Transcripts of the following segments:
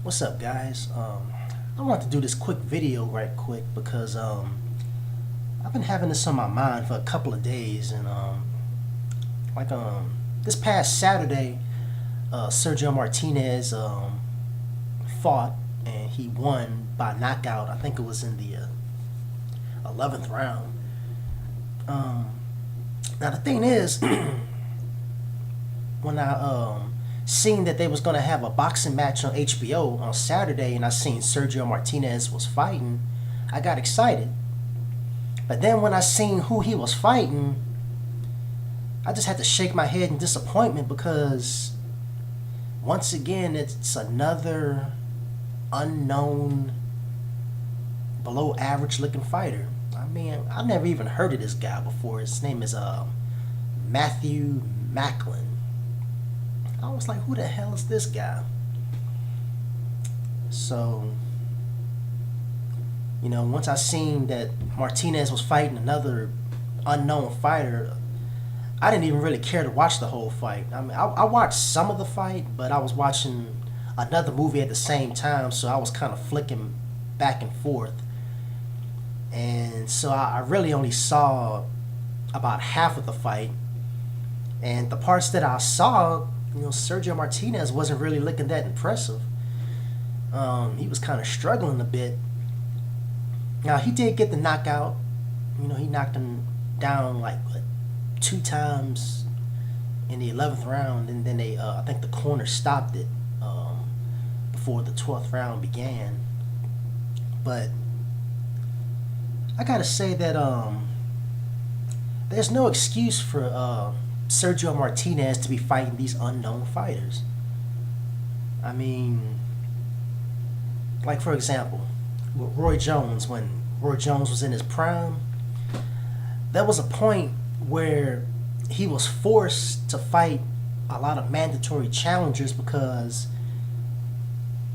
What's up, guys? I want to do this quick video right quick because I've been having this on my mind for a couple of days, and like this past Saturday, Sergio Martinez fought and he won by knockout. I think it was in the 11th round. Um, Now the thing is, when I seen that they was gonna have a boxing match on HBO on Saturday, and I seen Sergio Martinez was fighting, I got excited. But then when I seen who he was fighting, I just had to shake my head in disappointment because once again it's another unknown, below average looking fighter. I mean, I never even heard of this guy before. His name is Matthew Macklin. I was like, who the hell is this guy? So, once I seen that Martinez was fighting another unknown fighter, I didn't even really care to watch the whole fight. I mean, I watched some of the fight, but I was watching another movie at the same time, so I was kind of flicking back and forth. And so I really only saw about half of the fight. And the parts that I saw, Sergio Martinez wasn't really looking that impressive. He was kind of struggling a bit. Now, he did get the knockout. He knocked him down like what, 2 times in the 11th round. And then I think the corner stopped it before the 12th round began. But I gotta say that there's no excuse for Sergio Martinez to be fighting these unknown fighters. I mean, like for example, with Roy Jones, when Roy Jones was in his prime, there was a point where he was forced to fight a lot of mandatory challengers because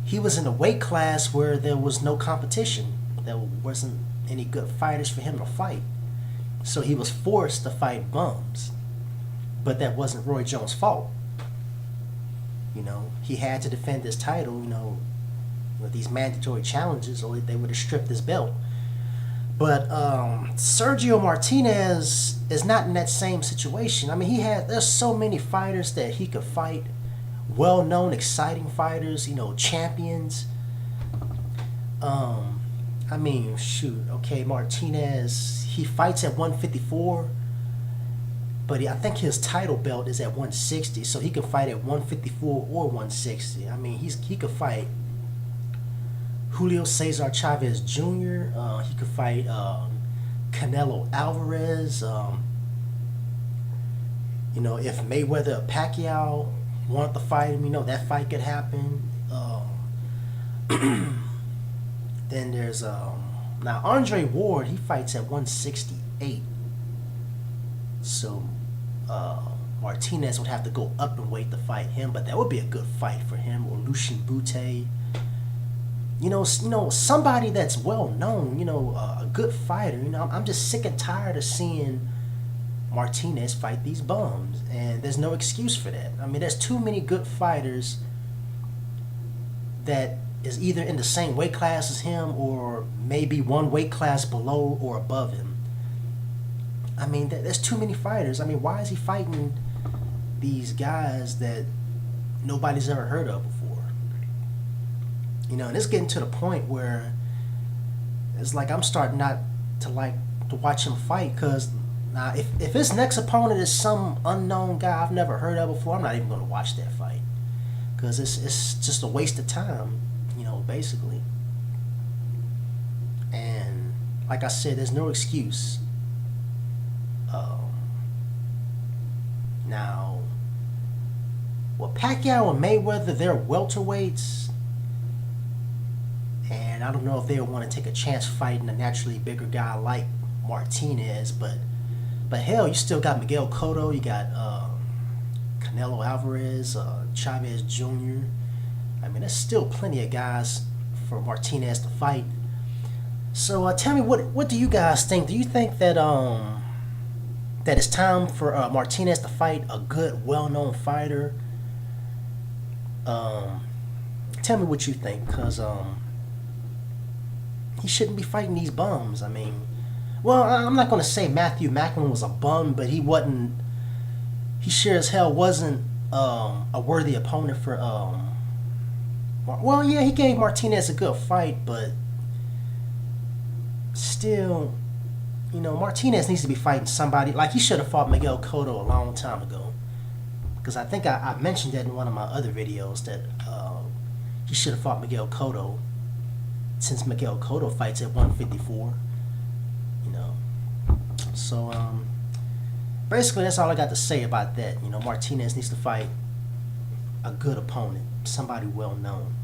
he was in a weight class where there was no competition. There wasn't any good fighters for him to fight. So he was forced to fight bums. But that wasn't Roy Jones' fault. He had to defend his title, with these mandatory challenges, or they would have stripped his belt. But Sergio Martinez is not in that same situation. I mean, there's so many fighters that he could fight, well-known, exciting fighters, champions. I mean, shoot, okay, Martinez, he fights at 154, but I think his title belt is at 160, so he can fight at 154 or 160. I mean, he could fight Julio Cesar Chavez Jr., he could fight Canelo Alvarez. If Mayweather or Pacquiao wanted to fight him, that fight could happen. Then there's now Andre Ward. He fights at 168. So Martinez would have to go up in weight to fight him, but that would be a good fight for him. Or Lucien Bute. Somebody that's well known. A good fighter. I'm just sick and tired of seeing Martinez fight these bums, and there's no excuse for that. I mean, there's too many good fighters that is either in the same weight class as him or maybe one weight class below or above him. I mean, there's too many fighters. I mean, why is he fighting these guys that nobody's ever heard of before? And it's getting to the point where it's like I'm starting not to like to watch him fight, because now if his next opponent is some unknown guy I've never heard of before, I'm not even going to watch that fight, because it's just a waste of time, basically. And like I said, there's no excuse. Now, well, Pacquiao and Mayweather, they're welterweights, and I don't know if they would want to take a chance fighting a naturally bigger guy like Martinez, but hell, you still got Miguel Cotto, you got Canelo Alvarez, Chavez Jr. I mean, there's still plenty of guys for Martinez to fight. So tell me, what do you guys think? Do you think that that it's time for Martinez to fight a good, well-known fighter? tell me what you think, cause he shouldn't be fighting these bums. I mean, well, I'm not gonna say Matthew Macklin was a bum, but he wasn't. He sure as hell wasn't a worthy opponent for. Well, yeah, he gave Martinez a good fight, but still, Martinez needs to be fighting somebody. Like, he should have fought Miguel Cotto a long time ago. Because I think I mentioned that in one of my other videos that he should have fought Miguel Cotto, since Miguel Cotto fights at 154. So basically that's all I got to say about that. Martinez needs to fight a good opponent, somebody well known.